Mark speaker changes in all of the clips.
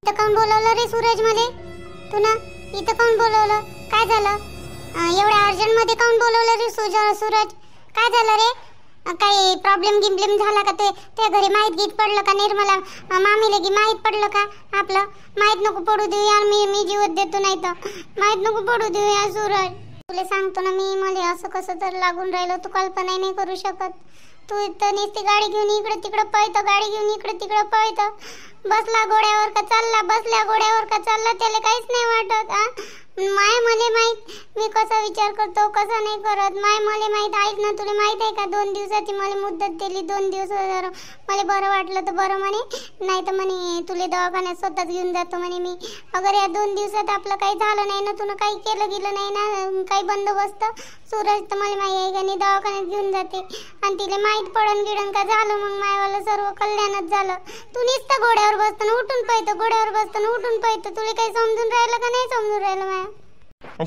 Speaker 1: इथं काऊन बोलवलं रे सूरज मले? तू ना इथं काऊन बोलवलं? काय झालं? एवढ्या अर्जंट मध्ये काऊन बोलवलं रे सूरज? काय झालं रे? काही प्रॉब्लेम गिम्ब्लेम झाला का? ते घरी माहीत गीत पडलं का? निर्मला मामीला की माहीत पडलं का? आपलं माहीत नको पडू देऊ यार. मी जीवत देतो, नाही तर माहीत नको पडू देऊ यार सूरज. तुला सांगतो ना मी, मला असं कसं तर लागून राहिलं, तू कल्पना नाही करू शकत. तू इथं नुसती गाडी घेऊन इकडे तिकडे पळतो, गाडी घेऊन इकडे तिकडे पळतो. बसला घोड्यावर का चालला, बसल्या घोड्यावर का चालला, त्याला काहीच नाही वाटत. माय मले माहीत मी कसा विचार करतो, कसा नाही करत. माय मले माहीत. ऐक ना, तुला माहीत आहे का 2 दिवसाची मला मुदत दिली. 2 दिवस मला बरं वाटलं तर बरं म्हणे, नाही तर म्हणे तुला दवाखान्यात स्वतःच घेऊन जातो म्हणे मी. अगर या 2 दिवसात आपलं काही झालं नाही ना, तुला काही केलं गेलं नाही ना, काही बंदोबस्त, सूरज तर मला माहीत आहे का नाही दवाखान्यात घेऊन जाते. आणि तिला माहीत पडन गिडन का झालं, मग मायवाला सर्व कल्याणच झालं. तू नुसतं घोड्यावर बसताना उठून पाहतो, घोड्यावर बसताना उठून पाहतो. तुला काही समजून राहिलं का नाही समजून राहिलं माया?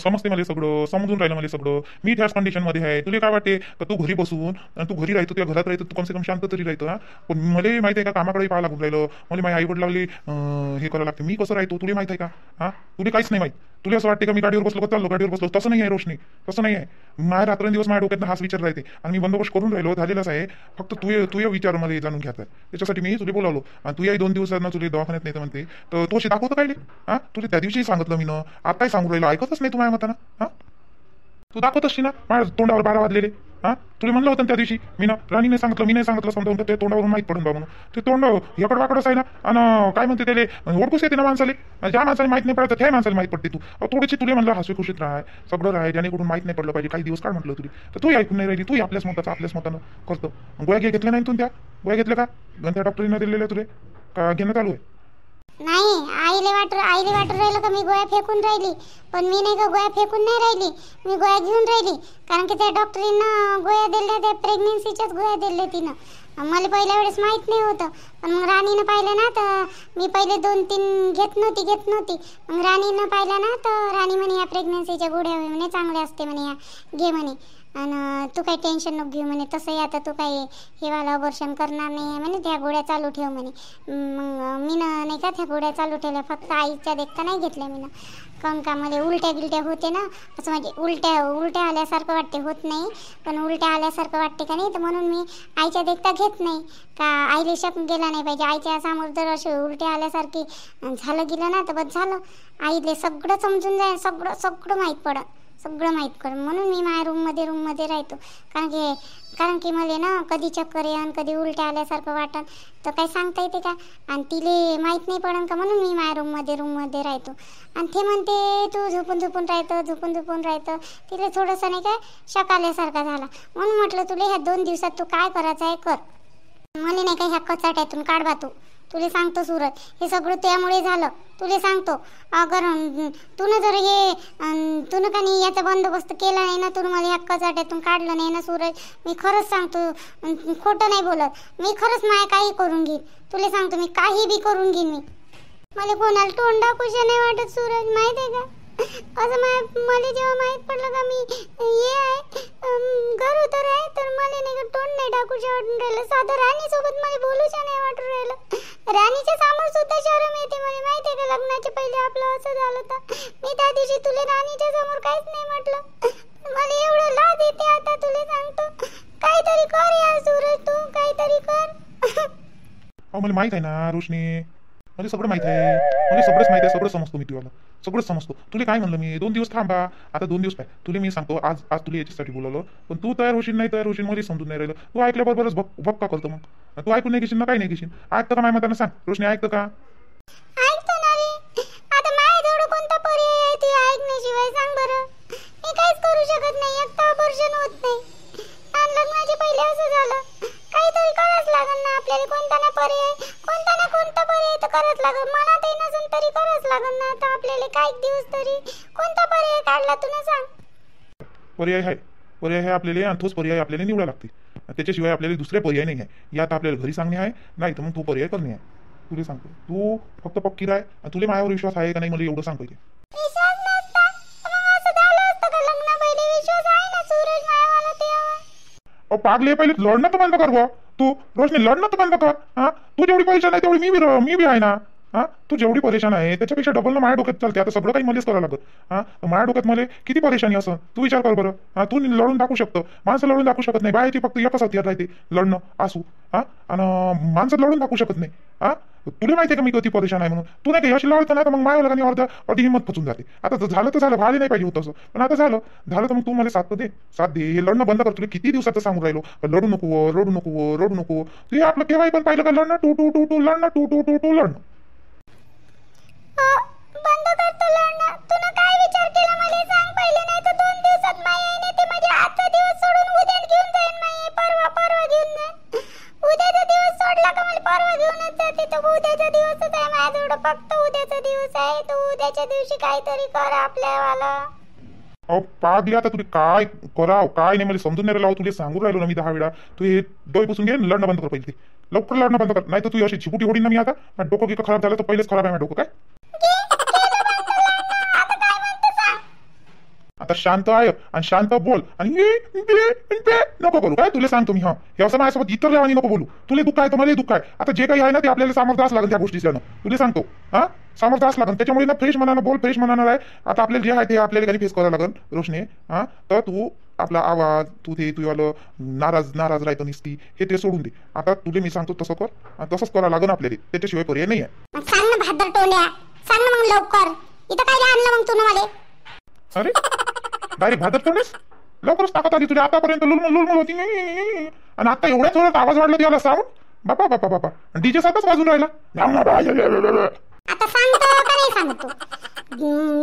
Speaker 2: समजते मला सगळं, समजून राहिलं मला सगळं. मी त्याच कंडिशन मध्ये आहे. तुला काय वाटते का तू घरी बसून तू घरी राहतो, तुझ्या घरात राहतो, तू कम से कम शांत तरी राहतो. पण मला माहिती आहे का, कामाकडे पाहायला लागून राहिलं. मला माझ्या आई वडिलांनी हे करायला लागते. मी कसं राहतो तुला माहिती आहे का? तुला काहीच नाही माहित. तुला असं वाटते का मी गाडीवर बसलो का चाललो गाडीवर बसलो? तसं नाही आहे रोशनी, तसं नाही आहे. माझ्या रात्रंदिवस माझ्या डोक्यात हाच विचार राहते आणि मी बंदोबस्त करून राहिलो, झालेलाच आहे. फक्त तुझ्या विचार मध्ये जाणून घ्यायचा, त्याच्यासाठी मी तुला बोलावलो. आणि तू याही 2 दिवसांना तुला दवाखान्यात नाही तर म्हणते, तर तो दाखवतो काय? तुला त्या दिवशी सांगितलं मी ना, आताही सांगू राहिलो, ऐकतच नाही तू माझ्या मतानं. तू दाखवत असशी ना माझ्या तोंडावर 12 वाजलेले. तुला म्हणलं होतं त्या दिवशी मी ना, राणीने सांगितलं, मी नाही सांगितलं, समजा ते तोंडावरून माहीत पडून बा म्हणून. ते तोंड याकडं वाकडंच आहे ना. आणि काय म्हणते त्याले ओळखूच येते ना माणसाले. ज्या माणसाला माहीत नाही पडत त्या माणसाला माहीत पडते. तू थोडीशी तुला म्हणलं हसू खुशीत राहाय, सगळं राहाय, ज्याने कुठून माहीत नाही पडलं पाहिजे. काही दिवस काय म्हटलं तुला, तर तू ऐकून नाही राहिली. तू आपल्याच मतानं करतो. गोळ्या घेतल्या नाही तू? त्या गोळ्या घेतल्या का? त्या डॉक्टरीनं दिलेल्या तुला का घेणं चालू आहे?
Speaker 1: नाही, आईले वाटू राहिलं का मी गोळ्या फेकून राहिली. पण मी नाही का गोळ्या फेकून नाही राहिली, मी गोळ्या घेऊन राहिली. कारण की त्या डॉक्टरीनं गोळ्या दिल्या, त्या प्रेग्नेन्सीच्याच गोळ्या दिल्या तिनं. मला पहिल्या वेळेस माहीत नाही होतं. पण मग राणीनं पाहिलं ना, तर मी पहिले 2-3 घेत नव्हती. मग राणीनं पाहिलं ना, तर राणी म्हणे या प्रेग्नेन्सीच्या गोळ्या म्हणे चांगल्या असते म्हणे, या घे म्हणे. आणि तू काही टेन्शन नको घेऊ म्हणे. तसंही आता तू काही हेवाला अबॉर्शन करणार नाही आहे म्हणे, त्या गोळ्या चालू ठेव म्हणे. मग मी नाही का त्या गोळ्या चालू ठेवल्या, फक्त आईच्या देखता नाही घेतल्या मी ना. काऊन का मला उलट्या होते ना, असं म्हणजे उलट्या आल्यासारखं वाटते, होत नाही पण उलट्या आल्यासारखं वाटते का नाही, तर म्हणून मी आईच्या देखता घेत नाही का. आईला शक गेला नाही पाहिजे. आईच्या समोर जर असे उलट्या आल्यासारखी झालं गेलं ना, तर बस झालं. आईले सगळं समजून जाईल, सगळं माहीत पडं, सगळं माहीत पडं. म्हणून मी माझ्या रूममध्ये राहतो. कारण की मला ना कधी चक्कर येऊन कधी उलट्या आल्यासारखं वाटन, तर काही सांगता येते का? आणि तिले माहीत नाही पडन का, म्हणून मी माझ्या रूममध्ये राहतो. आणि ते म्हणते तू झोपून राहतं. तिला थोडंसं नाही काय शक आल्यासारखा झाला. म्हणून म्हटलं तुला ह्या 2 दिवसात तू काय करायचं आहे कर. मला नाही काय ह्या कचाट्यातून काढवा तू. तुला सांगतो सूरज, हे सगळं त्यामुळे झालं. तुला सांगतो, अगर तुनं जर तुनं का नाही याचा बंदोबस्त केला नाही ना, तुनं मला ह्या कचाट्यातून काढलं नाही ना सूरज, मी खरंच सांगतो, खोटं नाही बोलत, मी खरंच माय काही करून घेईन. तुला सांगतो मी काही बी करून घेईन. मी मला कोणाला तोंड दाखवूशा नाही वाटत सूरज, माहीत आहे का? असं मला जेव्हा माहीत पडलं का मी हे आहे गरोदर आहे, तर मला नाही का तोंड नाही टाकूशा वाटून राहिलं. साधं राणीसोबत मला बोलूशा नाही वाटून राहिलं. राणीच्या समोर सुद्धा शरम येते मला, माहिती आहे का? लग्नाच्या पहिले आपलं असं झालं तर मी त्या दिवशी तुला राणीच्या समोर काहीच नाही म्हटलं. मला एवढं लाज येते आता. तुला सांगतो, काहीतरी कर यार सूरज, तू काहीतरी कर.
Speaker 2: मला माहित आहे ना रोशनी, मला सगळं माहित आहे. मला सगळंच माहित आहे, सगळं समजतो मी तुला, सगळंच समजतो. तुला काय म्हणलं मी 2 दिवस थांबा. आता 2 दिवस काय तुला मी सांगतो, आज तुला याच्यासाठी बोलवलं, पण तू तयार होशील नाही तयार होशील मला समजून नाही राहिलं. तू ऐकल्याबरोबरच बक्का करतो. मग तू ऐकून नाही घेशील ना, काही नाही घेशील. ऐकतं का माझ्या मतानं सांग रोशनी, ऐकतं का?
Speaker 1: ऐकतो ना रे. आता माझ्याजवळ कोणता पर्याय आहे ते ऐकण्याशिवाय? सांग बरं. मी काहीच करू शकत नाही, एकटा अबॉर्शन होत नाही. आणि लग्नाच्या पहिले असं झालं, काहीतरी करावंच लागेल ना आपल्याला. कोणता ना कोणता पर्याय तर करावंच लागेल. मनातही नसून तरी करावंच लागेल ना आता आपल्याला. काही दिवस तरी कोणता पर्याय काढला तू ना सांग.
Speaker 2: पर्याय आहे आपल्याला, आणि तोच पर्याय आपल्याला निवडा लागते. त्याच्याशिवाय आपल्याला दुसरे पर्याय नाही आहे. या आता आपल्याला घरी सांगणे आहे, नाही तर मग तू पर्याय करणे आहे. तुला सांगतो, तू फक्त पक्की राह. तुला माझ्यावर विश्वास आहे का नाही मला एवढं सांग पहिले.
Speaker 1: विश्वास नसता मग असं झालं असतं का? लग्ना पहिले विश्वास आहे ना सूरज मायावाला तेव्हा.
Speaker 2: पागले, पहिले लढणं तर बंद कर. तू रोशनी लढणं तर बंद कर. तू जेवढी पैसा नाही तेवढी मी बी आहे ना. हा तू जेवढी परेशान आहे त्याच्यापेक्षा डबल ना माझ्या डोक्यात चालते आता सगळं काही मलाच करावं लागत हा माझ्या डोक्यात मला किती परेशानी असं तू विचार कर बरं हा तू लढून दाखवू शकतो माणसं लढून दाखवू शकत नाही बायाची फक्त एकच हत्यार राहते लढणं असू हा आणि माणसं लढून दाखवू शकत नाही हा तुला माहिती आहे का मी किती परेशान आहे म्हणून तू नाही का अशी लढतं ना तर मग माझ्या लगाने अर्धी हिंमत फसून जाते आता झालं तर झालं भाले नाही पाहिजे होतं असं पण आता झालं तर मग तू मला साथ दे हे लढणं बंद कर तुला किती दिवसाचं सांगू राहिलो रडू नको तू आपलं केव्हाही पण पाहिलं का लढणं टू लढणं टू लढणं
Speaker 1: बंद करतो लढणं तुला काय विचार केला मला सांग पहिले नाही तर 2 दिवसात माई येणे ते म्हणजे आजचा दिवस सोडून उद्या घेऊन जाईन माई परवा घेऊन जाईन उद्याचा दिवस सोडला का मला परवा घेऊनच जाते तर उद्याचा दिवसच आहे माझ्याजवळ फक्त उद्याचा दिवस आहे तर उद्याच्या दिवशी काहीतरी कर आपल्यावाला
Speaker 2: अहो पागली आता तुला काय कराव काय नाही मला समजून नाही राहिलं तुला सांगू राहिलो ना मी 10 वेळा तू हे डोळे पुसून घे लढणं बंद कर पहिले लवकर लढणं बंद कर नाही तर तू अशी चिपुटी होडी ना मी आता डोकं गिकं खराब झालं तर पहिलेच खराब आहे माझं डोकं काय आता शांत आहे आणि शांत बोल आणि नको करू काय तुला सांगतो मी हे असं माझ्यासोबत इतर आणि नको बोलू तुला दुःख आहे तर मला दुःख आहे आता जे काही आहे ना ते आपल्याला सामोरं जावंच लागेल त्या गोष्टीचं तुला सांगतो हा सामोरं जावंच लागेल त्याच्यामुळे ना फ्रेश मनानं बोल फ्रेश मनानं आहे आता आपल्याला जे आहे ते आपल्याला काही फेस करावं लागेल रोशने हा तर तू आपला आवाज तू वालं नाराज राहतो निसती हे ते सोडून दे आता तुला मी सांगतो तसं कर तसंच करावं लागेल आपल्याला त्याच्याशिवाय पर्याय नाही आहे
Speaker 1: सांग ना भादर टोल्या सांग ना मग लवकर इथं काय आणलं मग तू मला
Speaker 2: अरे डायरेक्ट भादर तोंडेस लवकरच ताकद आली तुला आतापर्यंत लुलमुल होती आणि आता एवढ्या जोरात आवाज वाढला तुला साऊंड बापा डीजे सातच वाजून राहिला
Speaker 1: आता सांगतो का नाही सांगतो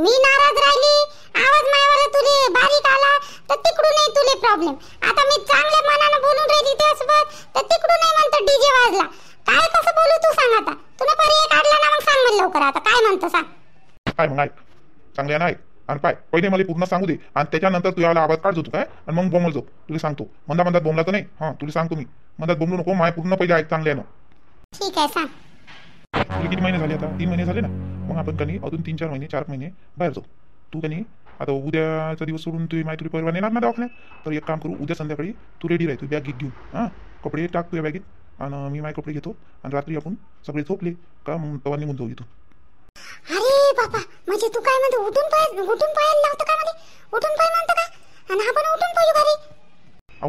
Speaker 1: मी नाराज राहिली आवाज मायावर तुले बारीक आला तर तिकडूनही तुले प्रॉब्लेम आता मी चांगल्या मनानं बोलून राहिली त्यासोबत तर तिकडूनही म्हणतो डीजे वाजला काय कसं बोलू तू सांग आता तुला पर्याय काढला ना मग सांग मला लवकर आता काय म्हणतो सांग
Speaker 2: काय मग ऐक चांगल्या नाही आणि पाय पहिले मला पूर्ण सांगू दे आणि त्याच्यानंतर तू याला आवाज काढतो तू काय आणि मग बोंबल जो तुला सांगतो मंदात बोंबला तर नाही हा तुला सांगतो मी मंदात बोंबलू नको माय पूर्ण पहिले ऐक चांगल्यानं
Speaker 1: ठीक आहे सांग
Speaker 2: तुला किती महिने झाले आता 3 महिने झाले ना मग आपण कनी अजून 3-4 महिने 4 महिने बाहेर जाऊ तू कनी आता उद्याचा दिवस सोडून तुझी माय तुला परवा येणार ना दवाखान्यात तर एक काम करू उद्या संध्याकाळी तू रेडी राह तू बॅग घेऊन हां कपडे टाक तुझ्या बॅगेत आणि मी माय कपडे घेतो आणि रात्री आपण सगळे झोपले का मग तवा निघून जाऊ इथून
Speaker 1: अरे बाबा म्हणजे तू काय म्हणतो उठून पाहायला लावतं का मला उठून पाय म्हणतो का आणि आपण उठून पाहू घरी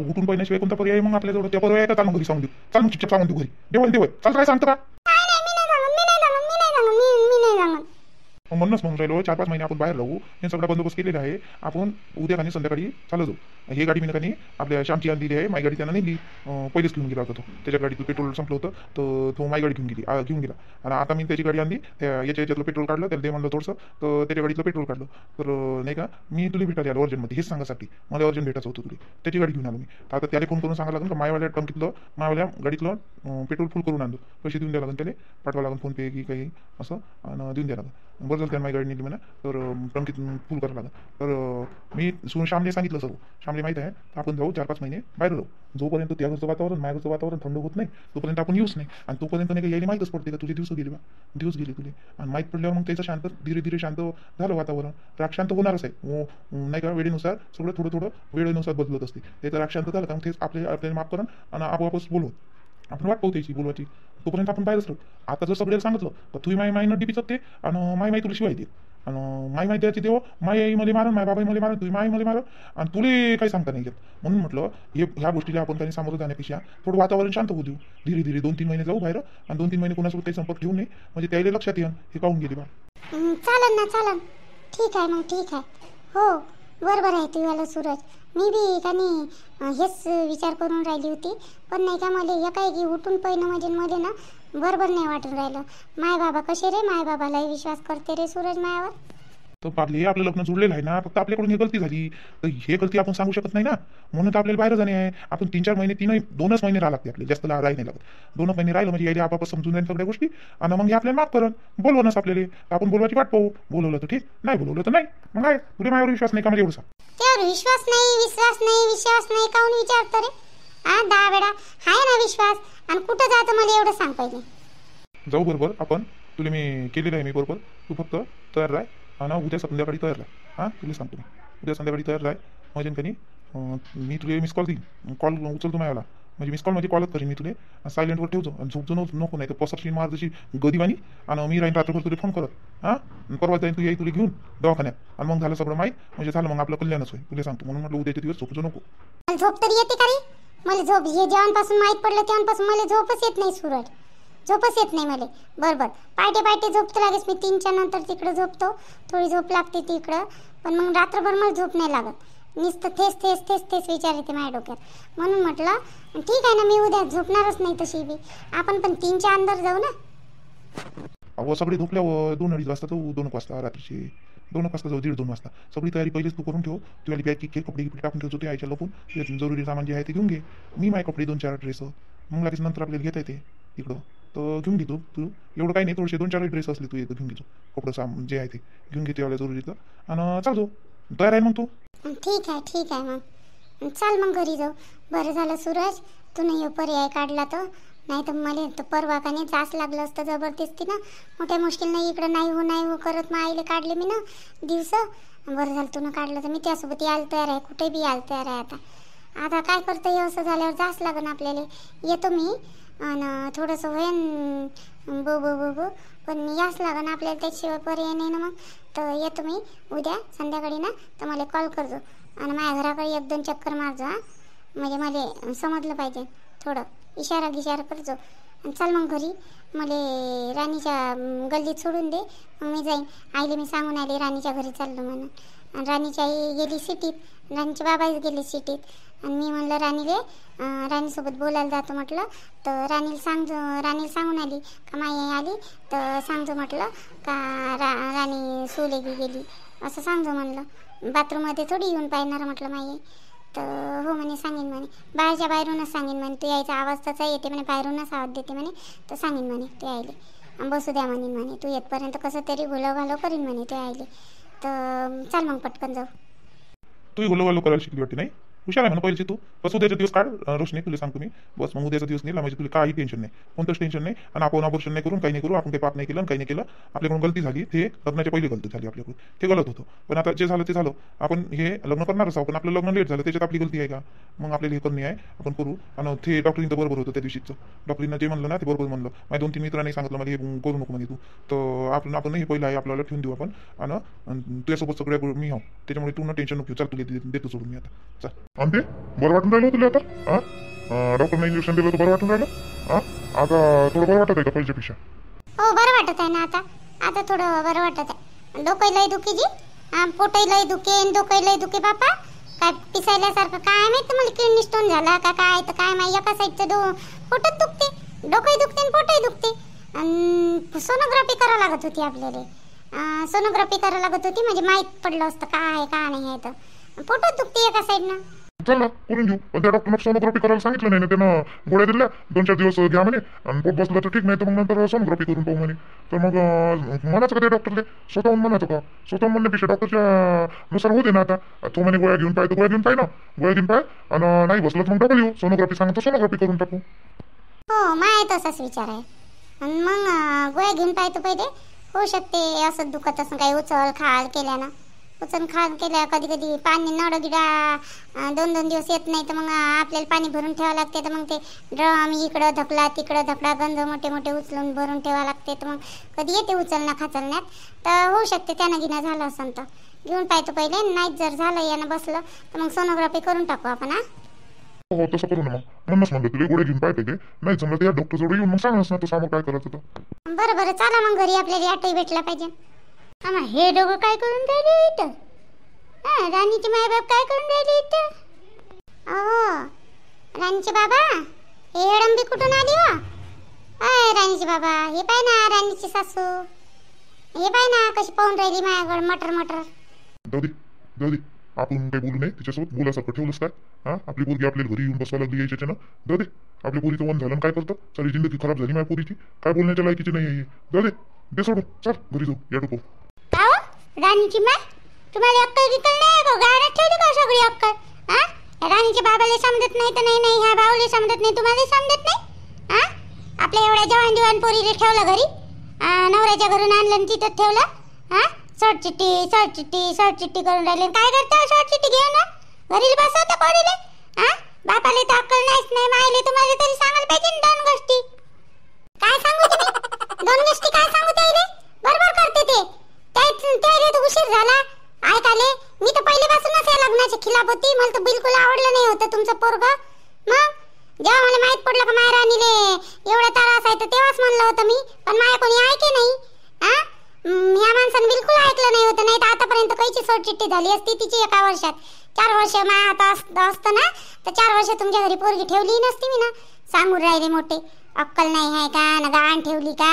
Speaker 2: उठून पाहिल्याशिवाय कोणता पर्याय मग आपल्याजवळ त्या पर्याय का चाल मग घरी सांगून देऊ चाल मग चिपचाप सांगून देऊ घरी देवल चाल काय सांगतो का मग म्हणूनच म्हणून राहिलो 4-5 महिने आपण बाहेर राहू हे सगळा बंदोबस्त केलेला आहे आपण उद्या खाली संध्याकाळी चालू जाऊ हे गाडी मी खाली आपल्या श्यामची आणलेली आहे माझी गाडी त्यांना नेली पहिलेच घेऊन गेला होता तो त्याच्या गाडीतलं पेट्रोल संपलं होतं तर तो माझी गाडी घेऊन गेला आणि आता मी त्याची गाडी आणली याच्यातलं पेट्रोल काढलं त्याला ते म्हणलं थोडंसं तर त्याच्या गाडीतलं पेट्रोल काढलं तर नाही का मी तुला भेटायला आलो अर्जंटमध्ये हेच सांगासाठी मला अर्जंट भेटायचं होतं तुला त्याची गाडी घेऊन आलो मी आता त्याला फोन करून सांगायला लागेल का मायवाल्या टंकीतलं मायवाल्या गाडीतलं पेट्रोल फुल करून आणतो पैसे देऊन द्यावं लागेल त्याला पाठवा लागेल फोन पे की काही असं आणि देऊन द्यावं लागेल बरं झालं त्याने माझी गाडी नेली म्हणा तर टंकीत फुल करावं लागेल तर मी श्यामने सांगितलं सर्व श्यामने माहीत आहे तर आपण जाऊ 4-5 महिने बाहेर राहू जोपर्यंत त्या घरचं वातावरण माझ्या घरचं वातावरण थंड होत नाही तोपर्यंत आपण येऊच नाही आणि तोपर्यंत नाही का यायला माहीतच पडते का तुझे दिवस गेले तुले आणि माहीत पडल्यावर मग त्याचं शांत धीरे शांत झालं वातावरण राग शांत होणारच आहे नाही का वेळेनुसार सगळं थोडं वेळेनुसार बदलत असते त्याचं राग शांत झालं का मग तेच आपल्याला माफ करण आणि आपोआपच बोलवत आपण वाट पाहू त्याची बोलवायची तोपर्यंत आपण बाहेरच राहू आता जर सगळ्याला सांगितलं तर तुझी माई डीपी चकते आणि माई तुला शिवाय दे आणि माई द्यायची देव माई मला मारण माय बाबाई मला मारण तुझी माई मला मारण आणि तुला काही सांगता नाही येत म्हणून म्हटलं ह्या गोष्टीला आपण काही सामोरं जाण्यापेक्षा थोडं वातावरण शांत होऊ देऊ धीरे 2-3 महिने जाऊ बाहेर आणि 2-3 महिने कोणासोबत काही संपर्क ठेवू नये म्हणजे त्याला लक्षात येईल हे काहून गेली बा
Speaker 1: चालन ठीक आहे मग ठीक आहे हो बरोबर आहे तुझ्याला सूरज मी बी काही हेच विचार करून राहिली होती पण नाही का मला एकाएकी उठून पहिलं म्हणजे मध्ये ना बरोबर नाही वाटून राहिलं माय बाबा कसे रे माय बाबालाही विश्वास करते रे सूरज मायावर
Speaker 2: तर आपले आपलं लग्न जुळलेलं आहे ना फक्त आपल्याकडून हे गलती झाली तर हे गलती आपण सांगू शकत नाही ना म्हणून तर आपल्याला बाहेर जाणे आहे आपण 3-4 महिने 2च महिने राहा लागते आपले जास्त राही नाही लागत 2 महिने राहिलं म्हणजे यायला आपाप समजून जाईल सगळ्या गोष्टी आणि मग हे आपल्याला माफ करण बोलवणच आपल्याला आपण बोलवायची वाट पाहू बोलवलं तर ठीक नाही बोलवलं तर नाही मग आहे तुला माझ्यावर विश्वास नाही का म्हणजे एवढं
Speaker 1: त्यावर विश्वास नाही काहून विचारतो रे 10 वेळा आहे ना विश्वास आणि कुठं जातं मला एवढं सांग पहिले
Speaker 2: जाऊ बरोबर आपण तुला मी केलेलं आहे मी बरोबर तू फक्त तयार राह आणि उद्या संध्याकाळी तयार राह तुला सांगतो मी उद्या संध्याकाळी तयार राह माझ्या कनी मी तुला मिस कॉल देईन कॉल उचल तू माझ्याला म्हणजे मिस कॉलमध्ये कॉलच करीन मी तुले. सायलेंटवर ठेवतो आणि झोपजो नको, नाही तर पसरशील मार जशी गदीवानी. आणि मी राहीन रात्रभर तुला फोन करत. परवा जाईन तू तुला घेऊन दवाखान्यात, आणि मग झालं सगळं माहीत, म्हणजे झालं मग आपलं कल्याणच होईल. तुला सांगतो म्हणून म्हटलं उद्याचे दिवस झोपजो नको.
Speaker 1: मला झोप तरी येते का रे? मला झोप हे जेव्हापासून माहीत पडलं तेव्हापासून मला झोपच येत नाही सूरज, झोपच येत नाही मला. बरोबर पाटे झोपतो लागेच मी 3च्या नंतर तिकडं झोपतो, थोडी झोप लागते तिकडं, पण मग रात्रभर मला झोप नाही लागत. नुसतं तेच विचार येते माझ्या डोक्यात. म्हणून म्हटलं ठीक आहे ना, मी उद्या झोपणारच नाही तशी बी, आपण पण 3च्या अंदर जाऊ ना.
Speaker 2: अहो सगळे झोपल्यावर 2-2:30 वाजता जाऊ, 2 वाजता रात्रीचे 2 वाजता जाऊ, 1:30-2 वाजता. सगळी तयारी पहिलेच तू करून ठेव. तू आली बॅग की कपडे टाकून ठेवतो, ते आयच्या लपून जरुरी सामान जे आहे ते घेऊन घे. मी माझे कपडे 2-4 ड्रेस मग लागेच नंतर आपल्याला घेता येते तिकडं, तर घेऊन घे तू एवढं काही नाही. थोडेसे 2-4 ड्रेस असले तू एक घेऊन घेतो, कपडं सामान जे आहे ते घेऊन घेते वाल्या जरुरीचं, आणि चालतो तयार आहे मग तू.
Speaker 1: ठीक आहे मग चाल मग घरी जाऊ. बरं झालं सूरज तू नाही पर्याय काढला, तर नाही तर मला तर परवा का नाही जास लागलं असतं जबरदस्ती ना. मोठ्या मुश्किल नाही इकडं नाही हो करत मग आईले काढले मी ना दिवस. बरं झालं तू काढलं, तर मी त्यासोबत यायला तयार आहे, कुठे बी यायला तयार आहे. आता काय करतं हे असं झाल्यावर जास लागन आपल्याला. येतो मी आणि थोडंसं होईन बो पण यास लागन आपल्याला, त्याशिवाय पर्याय नाही ना. मग तर येतो मी उद्या संध्याकाळी ना, तर मला कॉल करजो आणि माझ्या घराकडे 1-2 चक्कर मारजो. म्हणजे मला समजलं पाहिजे, थोडं इशारा करजो. आणि चल मग घरी, मला राणीच्या गल्लीत सोडून दे, मग मी जाईन. आईले मी सांगून आले राणीच्या घरी चाललो म्हणून. आणि राणीची आई गेली सिटीत, राणीचे बाबाच गेले सिटीत. आणि मी म्हणलं राणीसोबत बोलायला जातो म्हटलं, तर राणीला सांगून आली का माई आई आली, तर सांगतो म्हटलं का राणी सोलेगी गेली असं सांगतो म्हणलं. बाथरूममध्ये थोडी येऊन पाहणार म्हटलं माई. तर हो म्हणे, सांगेन म्हणे, बाहेरूनच सांगेन म्हणे. तू यायचा आवाज तसा येते म्हणे, बाहेरूनच आवाज देते म्हणे, तर सांगेन म्हणे तू यायले, बसू द्या म्हणे तू येतपर्यंत कसं तरी घालो करीन म्हणे तू यायले. तर चल मग पटकन जाऊ.
Speaker 2: तू घोलो करायला शिकली वाटते नाही, हुशार आहे म्हणा पहिलेची तू. बस उद्याचा दिवस काढ रोशनी, तुला सांगतो मी. बस मग उद्याचा दिवस नेला म्हणजे तुला काही टेन्शन नाही, कोणतंच टेन्शन नाही. आणि आपण अबॉर्शन नाही करून काही नाही करू, आपण काही पाप नाही केलं काही नाही केलं. आपल्याकडून गलती झाली, ते लग्नाच्या पहिली गलती झाली आपल्याकडून, ते गलत होतं. पण आता जे झालं ते झालं, आपण हे लग्न करणारच आहोत, पण आपलं लग्न लेट झालं त्याच्यात आपली गलती आहे का? मग आपल्याला हे करणे आहे, आपण करू. आणि ते डॉक्टरीनं तर बरोबर होतं त्या दिवशीचं, डॉक्टरीनं जे म्हणलं ना ते बरोबर म्हणलं. माझ्या 2-3 मित्रांनी सांगितलं मला हे करू नको म्हणे तू, तर आपण हे पहिलं आहे आपल्याला ठेवून देऊ आपण. आणि तुझ्यासोबत सगळ्या मी आहो, त्याच्यामुळे तू टेन्शन नको. चल तुला देतो सोडून मी आता, चल. आणि ते बरं वाटून राहिलं तुला आता? डॉक्टरने इंजेक्शन दिलं तर बरं वाटून राहिलं? आता थोडं बरं वाटत आहे का पहिल्यापेक्षा?
Speaker 1: हो बरं वाटत आहे ना आता थोडं बरं वाटत आहे. डोकं लय दुखी जी, पोटही लय दुखे बापा. काय पिसायल्यासारखं काय माहिती मला, किडनी स्टोन झाला का काय, तर काय माहिती एका साईडचं पोटच दुखते, डोकंही दुखते आणि पोटही दुखते. सोनोग्राफी करावं लागत होती आपल्याला, सोनोग्राफी करावं लागत होती म्हणजे माहीत पडलं असतं काय आहे का नाही आहे. तर पोटच दुखते एका साईडनं.
Speaker 2: चल ना करून घेऊ, पण त्या डॉक्टरनं सोनोग्राफी करायला सांगितलं नाही ना, त्यानं गोळ्या दिल्या 2-4 दिवस घ्या म्हणे, आणि पोट बसलं तर ठीक, नाही तर मग नंतर सोनोग्राफी करून पाहू म्हणे. तर मग म्हणायचं का त्या डॉक्टरले, स्वतःहून म्हणायचं का? स्वतःहून म्हणण्यापेक्षा डॉक्टरच्या नुसार होते ना. आता तो म्हणे गोळ्या घेऊन पाय, तर गोळ्या घेऊन पाय ना, गोळ्या घेऊन पाय, आणि नाही बसलं तर मग डबल येऊ, सोनोग्राफी सांगतो सोनोग्राफी करून टाकू.
Speaker 1: हो माय तसाच विचार आहे. आणि मग गोळ्या घेऊन पाहतो पहिले, होऊ शकते असं दुखत असं काही उचल खाल केल्यानं. कधी कधी पाणी नळगिडा 2-2 दिवस येत नाही, तर मग आपल्याला पाणी भरून ठेवावं लागते. तर मग ते ड्रम इकडं धकला तिकडं धकला, गंज मोठे उचलून भरून ठेवावं लागते. तर मग कधी येते उचलणं खाचलण्यात, तर होऊ शकते त्यानं गिना झालं असं. तर घेऊन पाहतो पहिले, नाहीच जर झालं यानं बसलं तर मग सोनोग्राफी करून टाकू आपण.
Speaker 2: हो तसं करू ना. मग म्हणूनच म्हणलं तुला गोळ्या घेऊन पाय पहिले, नाही जमलं त्या डॉक्टर जवळ येऊन मग सांगच ना तो सामोर काय करायचं. तर
Speaker 1: बरं चला मग घरी, आपल्याला ऑटोही भेटला पाहिजे. आम्हा हे दोघं काय करून राहिले इथं? राणीचे मायबाप काय करून राहिले इथं? अहो राणीचे बाबा, हे एडंबी कुठून आली हो? राणीचे बाबा, हे पाय ना राणीची सासू, हे पाय ना कशी पाहून राहिली माझ्याकडे मटर.
Speaker 2: जाऊ दे आपण काही बोलू नाही तिच्यासोबत, बोलासारखं ठेवलंच काय? आपली पोरगी आपल्याला घरी येऊन बसवा लागली यायच्या ना. जाऊ दे, आपल्या पोरीचं वन झालं काय करतं, सारी जिंदगी खराब झाली माझ्या पोरीची, काय बोलण्याच्या लायकीची नाही. जाऊ दे सोडून, चल घरी जाऊ या डोको.
Speaker 1: राणीची माय, तुम्हाला अक्कल गिकल नाही का? गाण्यात ठेवली का सगळी अक्कल? राणीच्या बाबाला समजत नाही तर नाही, ह्या भाऊला समजत नाही, तुम्हाला समजत नाही? आपल्या एवढ्या जवान पोरीला ठेवलं घरी, नवऱ्याच्या घरून आणलं तिथं ठेवलं. शॉर्ट चिट्टी करून राहिले. काय करता शॉर्ट चिट्टी घेऊन घरी बसवता पोरीले? बापाले तर अक्कल नाहीच नाही, मायले तुम्हाला तरी सांगायला पाहिजे ना 2 गोष्टी. काय सांगू तुम्ही 2 गोष्टी काय सांगू त्याले? बरोबर करते ते. त्याले तर उशीर झाला ऐकाले. मी तर पहिल्यापासूनच या लग्नाची खिलाफ होती. मला तर बिलकुल आवडलं नाही होतं तुमचं पोरगं. मग जेव्हा मला माहित पडलं का मायराणीले एवढा त्रास आहे तर तेव्हाच म्हणलं होतं मी, पण माया कोणी ऐके नाही. या माणसानं बिलकुल ऐकलं नाही होतं. नाही तर आतापर्यंत काहीची सोडचिट्टी झाली असती तिची 1 वर्षात. 4 वर्ष माया आता असतं ना तर 4 वर्ष तुमच्या घरी पोरगी ठेवली नसती मी ना. सांगून राहिले मोठे. अक्कल नाही आहे का ना गाण ठेवली का?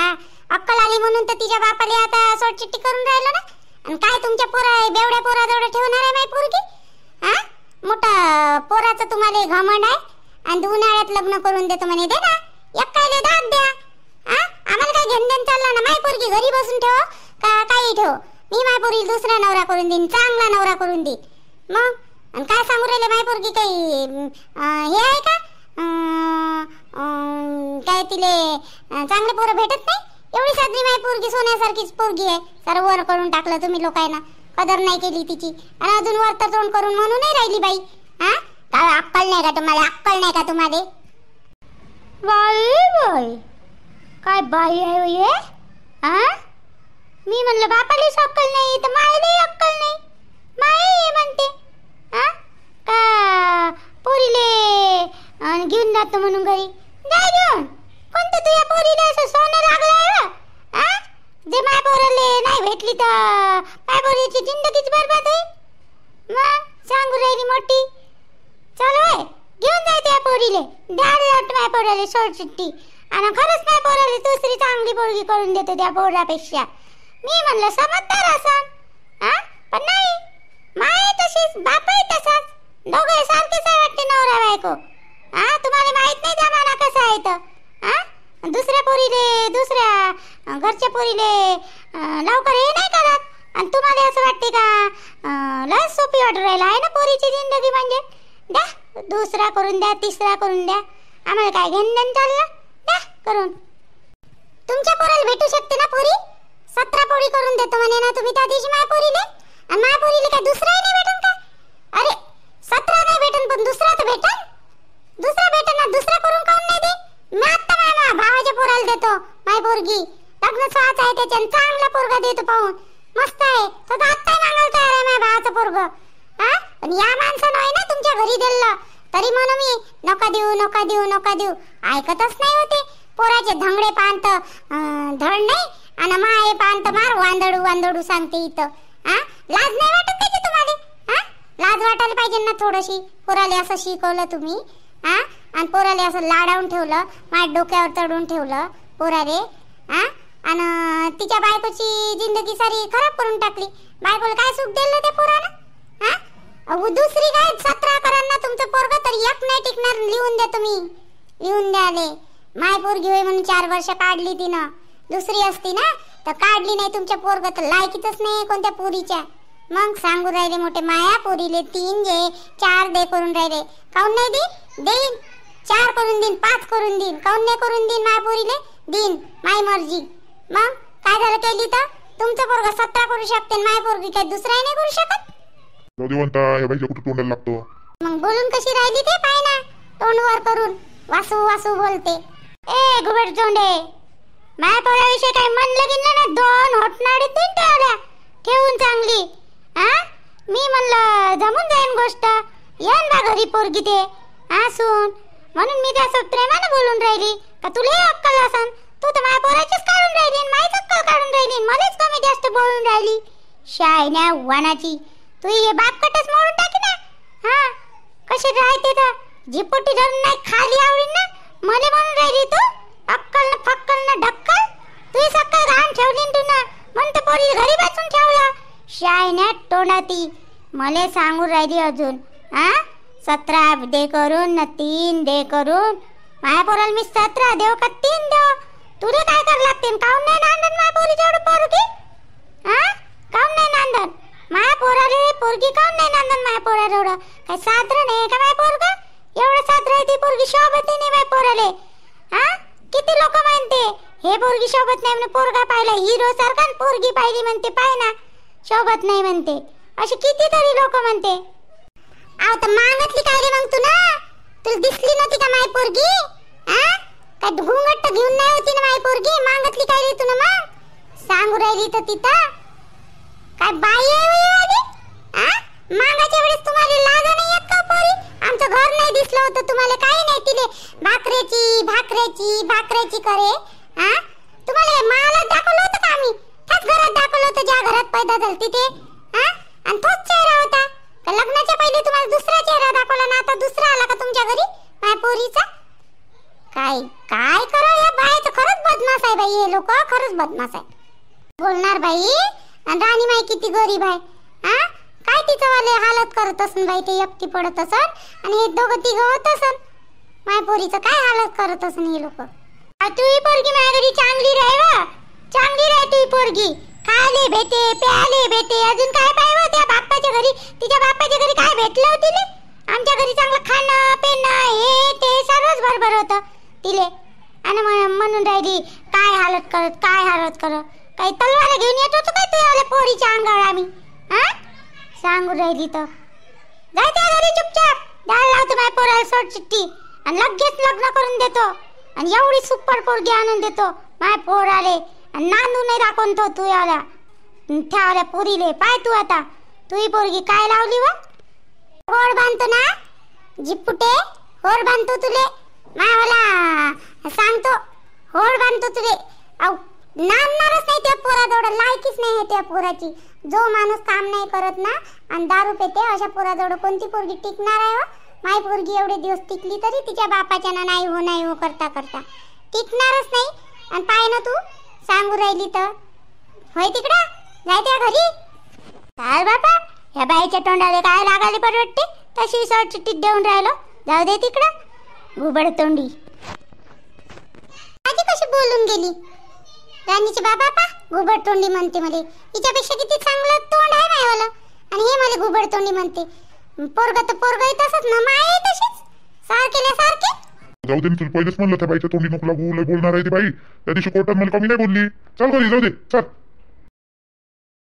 Speaker 1: अक्कल आली म्हणून तर तिच्या बापाले आता सोडचिट्टी करून राहिलो ना. आणि काय तुमच्या बेवड्या पोराजवळ ठेवणार आहे माय पोरगी? मोठा पोराचं तुम्हाला घमंड आहे आणि उन्हाळ्यात लग्न करून देतो म्हणे. दे ना एकायले दाद द्या. आम्हाला काय घेणदेण चाललं ना. माय पोरगी घरी बसून ठेव का काही ठेव, मी माय पोरी दुसरा नवरा करून देईन, चांगला नवरा करून देईन. मग आणि काय सांगू राहिले माय पोरगी काही हे आहे का? काय तिले चांगले पोरं भेटत नाही? एवढी साधी माय पोरगी सोन्यासारखीच पोरगी आहे. सर्व वर करून टाकलं तुम्ही लोकांना, कदर नाही केली तिची. आणि अजून वर तर तोंड करून म्हणून नाही राहिली बाई. काय अक्कल नाही का तुम्हाला? अक्कल नाही का तुम्हाला? बाई काय बाई आहे हे? मी म्हणलं बापालाच अक्कल नाही तर मायलाही अक्कल नाही. माय म्हणते का पोरीले घेऊन जातो म्हणून घरी. जाय घेऊन. कोणतं तुझ्या पोरीला असं सोनं लागलं? जे माय पोराले नाही भेटली तर माय पोरीची जिंदगीच बरबाद होईल. मग सांगू राहिली मोठी. चल होय घेऊन जाय त्या पोरीले. द्यायला माय पोराले सोडचिट्टी. आणि खरंच माय पोराले दुसरी चांगली पोरगी करून देतो त्या पोरापेक्षा. मी म्हणलं समजदार असन. पण नाही, माय तशीच बापही तसाच. दोघे सारखेच आहे वाटते नवरा बायको. तुम्हाला माहित नाही जमाना कसा आहे तर. दुसऱ्या पोरीले दुसऱ्या घरच्या पोरीले लवकर हे नाही करत. आणि तुम्हाला असं वाटते का लय सोपी ऑर्डर राहिला आहे ना पोरीची जिंदगी म्हणजे. द्या दुसरा करून द्या, तिसरा करून द्या. आम्हाला काय घेणं चाललं? द्या करून. तुमच्या पोराला भेटू शकते ना पोरी? 17 पोरी करून देतो म्हणे ना तुम्ही त्या दिवशी माय पोरीले. आणि माय पोरीले काय दुसराही नाही भेटन का? अरे 17 नाही भेटन पण दुसरा तर भेटन. दुसरा भेटन ना. दुसरा करून काऊन नाही दे? मी आता माझ्या भावाच्या पोराला देतो माय पोरगी. लग्न स्वाच आहे त्याच्या. चांगला पोरगा देतो पाहून. मस्त आहे तो. आता मागायला तयार आहे माझ्या भावाचं पोरग. पण या माणसानं आहे ना तुमच्या घरी दिलं तरी म्हणून मी नका देऊ नका देऊ नका देऊ. ऐकतच नाही होते. पोराचे धंगडे पांत धड नाही आणि माये पांत मार वांदडू वांदडू सांगते इथं. लाज नाही वाटत त्याची तुम्हाला? लाज वाटायला पाहिजे ना थोडीशी. पोराले असं शिकवलं तुम्ही आणि पोराले असं लाडावून ठेवलं, माझ्या डोक्यावर चढून ठेवलं पोराले. आणि तिच्या बायकोची जिंदगी सारी खराब करून टाकली. बायकोला काय सुख दिलं त्या पोरानं? दुसरी काय 17 करांना तुमचं पोरग तरी एक नाही टिकणार. लिहून द्या तुम्ही. लिहून द्याले. माय पोरगी होय म्हणून 4 वर्ष काढली तिनं. दुसरी असती ना तर काढली नाही. तुमच्या पोरग तर लायकीच नाही कोणत्या पोरीच्या. मग सांगू राहिले मोठे माया पोरीले 3 दे 4 दे करून राहिले. काऊन नाही देईन? 4 करून देईन, 5 करून देईन. काऊन नाही करून देईन माय पोरीले? देईन माय मर्जी. मग काय झालं केली तर? तुमचं पोरग 17 करू शकते. माय पोरगी काय दुसराही नाही करू शकत?
Speaker 2: देवंता या बाईच्या कुठे तोंडाला लागतो.
Speaker 1: मग बोलून कशी राहिली ते पाय ना. तोंड वर करून वासू वासू बोलते. ए घुबड जोंडे, माय पोराविषयी काय म्हणलं की ना 2 होटनाडी तीन ठेवून चांगली. मी म्हणलं जमून जाईन गोष्ट. येन बा घरी पोरगी ते सून म्हणून मी त्यासोबत प्रेमाने बोलून राहिली का तुला अक्कल असन. तू तर माय पोराचीच काढून राहिली आणि मायच अक्कल काढून राहिली. मलाच कमी जास्त बोलून राहिली. शायन्या वानाची तू हे बाप कटच मोडून टाकी ना. कशी राहते तर झिपोटी धरून नाही खाली आवडीन ना. मला म्हणून राहिली तू अक्कल ना फक्कल ना ढक्कल. तू सक्कल घाण ठेवली तू ना म्हणते पोरी घरी बसून ठेवलं. शायन्या तोंडाती मला सांगून राहिली अजून. 17 दे करून ना 3 दे करून. माया पोराला मी 17 देव का 3 देव? तुला काय कर लागते? काऊन नाही नांदन माया पोरी जेवढं पोरगी? काऊन नाही नांदन माया पोराले? पोरगी काऊन नाही नांदन माया पोरा जेवढं? काय सात्र नाही का माय पोरग? एवढं सात्र आहे ती पोरगी शोभत नाही माय पोराले. किती लोक म्हणते हे पोरगी शोभत नाही म्हणून. पोरगा पाहिला हिरो सारखा पोरगी पाहिली म्हणते पाय ना शोभत नाही म्हणते. अशी कितीतरी लोक म्हणते. तर मागतली काय रे मग तू ना? तुला दिसली नव्हती का माय पोरगी? काय घुंगट घेऊन नाही होती ना माय पोरगी? मागतली काय रे तू ना? मग सांगू राहिली तर तिथं काय बाई आहे? मागाच्या वेळेस तुम्हाला लाज नाही येत का पोरी? आमचं घर नाही दिसलं होतं तुम्हाला? काही नाही तिले भाकऱ्याची करे. तुम्हाला मला दाखवलं होतं का आम्ही? त्याच घरात दाखवलं होतं ज्या घरात पैदा झाली तिथे. आणि तोच चेहरा होता का? लग्नाच्या पहिले तुम्हाला दुसरा चेहरा दाखवला ना, आता दुसरा आला का तुमच्या घरी माझ्या पोरीचा? काय काय करा या बाईचं? खरंच बदमाश आहे बाई हे लोक, खरंच बदमाश आहे. बोलणार बाई. आणि राणी माई किती गरीब आहे. काय तिचं वाले हालत करत असन बाई, ते एकटी पडत असन आणि हे दोघं तिघं होत असन. माय पोरीचं काय हालत करत असन हे लोक. तुही पोरगी माझ्या घरी चांगली राहावं, चांगली राह तुही पोरगी. खायले भेटे, प्यायले भेटे, अजून काय पाहिजे त्या बाप्पाच्या घरी? तिच्या बाप्पाच्या घरी काय भेटलं होतं तिले? आमच्या घरी चांगलं खाणं पिणं हे ते सर्वच बरोबर होतं तिले. आणि म्हणून राहिली काय हालत करत, काय हालत करत. काही तलवार घेऊन येत होतो काय तुझ्या पोरीच्या अंगावर आम्ही? सांगू राहिली तर जाय त्या घरी चुपचाप. द्यायला लावतो माझ्या पोराला सोड चिठ्ठी आणि लगेच लग्न करून देतो. आणि एवढी सुपर पोरगी आणून देतो माझ्या पोराले. आणि नांदू नाही दाखवतो तू याला ठेवल्या पोरीले. पाय तू आता तुही पोरगी काय लावली व? होड बांधतो ना जिपुटे, होड बांधतो तुले मायावाला सांगतो. होड बांधतो तुले. नांदणारच नाही त्या पोराजवळ, लायकीच नाही त्या पोराची. जो माणूस काम नाही करत ना आणि दारू पेते अशा पोराजवळ कोणती पोरगी टिकणार आहे? माय पोरगी एवढे दिवस टिकली तरी तिच्या बापाच्या ना नाही हो करता टिकणारच नाही. आणि पाय ना तू सांगू राहिली तर होय तिकडं जाय त्या घरी. काय बापा ह्या बाईच्या तोंडाला काय लागायला परवडते? तशी सर चिठ्ठीत देऊन राहिलो. जाऊ दे तिकडं घुबड तोंडी. आजी कशी बोलून गेली राणीचे बाबा. पा घुबड तोंडी म्हणते मला. हिच्यापेक्षा किती चांगलं तोंड आहे मायवाला आणि हे मला घुबड तोंडी म्हणते. पोरगा तर पोरगा तसंच ना, माय तशीच सारखे.
Speaker 2: जाऊ दे, तुला पहिलेच म्हणलं त्या बाईच्या तोंडी नको लागू. बोलणार आहे ती बाई. त्या दिवशी कोर्टात मला कमी नाही बोलली. चल घरी जाऊ दे चल.